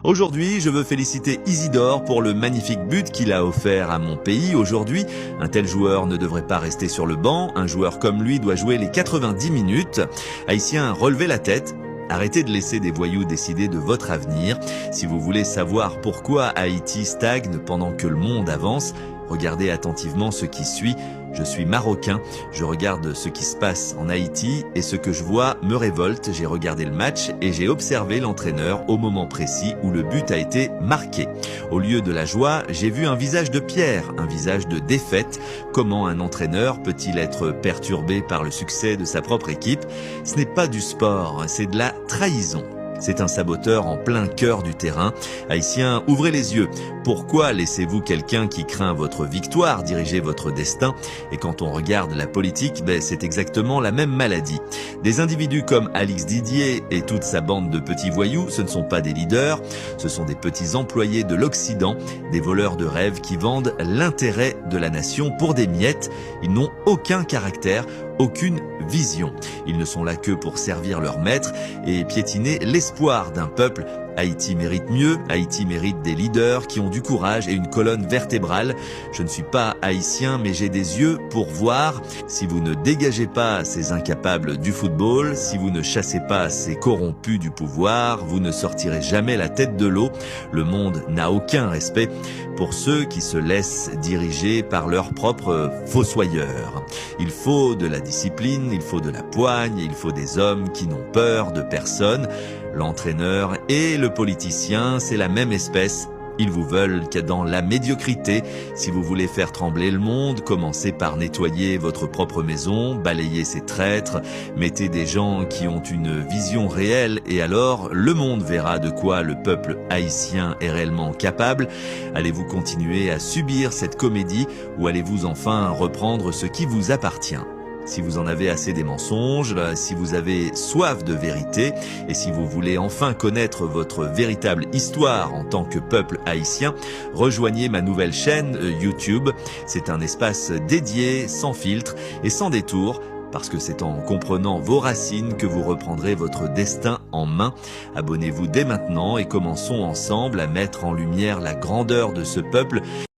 Aujourd'hui, je veux féliciter Isidore pour le magnifique but qu'il a offert à mon pays aujourd'hui. Un tel joueur ne devrait pas rester sur le banc. Un joueur comme lui doit jouer les 90 minutes. Haïtiens, relevez la tête. Arrêtez de laisser des voyous décider de votre avenir. Si vous voulez savoir pourquoi Haïti stagne pendant que le monde avance, regardez attentivement ce qui suit. Je suis marocain, je regarde ce qui se passe en Haïti et ce que je vois me révolte. J'ai regardé le match et j'ai observé l'entraîneur au moment précis où le but a été marqué. Au lieu de la joie, j'ai vu un visage de pierre, un visage de défaite. Comment un entraîneur peut-il être perturbé par le succès de sa propre équipe? Ce n'est pas du sport, c'est de la trahison. C'est un saboteur en plein cœur du terrain. Haïtiens, ouvrez les yeux. Pourquoi laissez-vous quelqu'un qui craint votre victoire diriger votre destin? Et quand on regarde la politique, c'est exactement la même maladie. Des individus comme Alix Didier et toute sa bande de petits voyous, ce ne sont pas des leaders, ce sont des petits employés de l'Occident, des voleurs de rêves qui vendent l'intérêt de la nation pour des miettes. Ils n'ont aucun caractère, aucune vision. Ils ne sont là que pour servir leur maître et piétiner l'espoir d'un peuple. Haïti mérite mieux, Haïti mérite des leaders qui ont du courage et une colonne vertébrale. Je ne suis pas haïtien, mais j'ai des yeux pour voir. Si vous ne dégagez pas ces incapables du football, si vous ne chassez pas ces corrompus du pouvoir, vous ne sortirez jamais la tête de l'eau. Le monde n'a aucun respect pour ceux qui se laissent diriger par leurs propres fossoyeurs. Il faut de la discipline, il faut de la poigne, il faut des hommes qui n'ont peur de personne. L'entraîneur et le politicien, c'est la même espèce. Ils vous veulent qu'à dans la médiocrité. Si vous voulez faire trembler le monde, commencez par nettoyer votre propre maison, balayez ces traîtres, mettez des gens qui ont une vision réelle et alors le monde verra de quoi le peuple haïtien est réellement capable. Allez-vous continuer à subir cette comédie ou allez-vous enfin reprendre ce qui vous appartient ? Si vous en avez assez des mensonges, si vous avez soif de vérité et si vous voulez enfin connaître votre véritable histoire en tant que peuple haïtien, rejoignez ma nouvelle chaîne YouTube. C'est un espace dédié, sans filtre et sans détour, parce que c'est en comprenant vos racines que vous reprendrez votre destin en main. Abonnez-vous dès maintenant et commençons ensemble à mettre en lumière la grandeur de ce peuple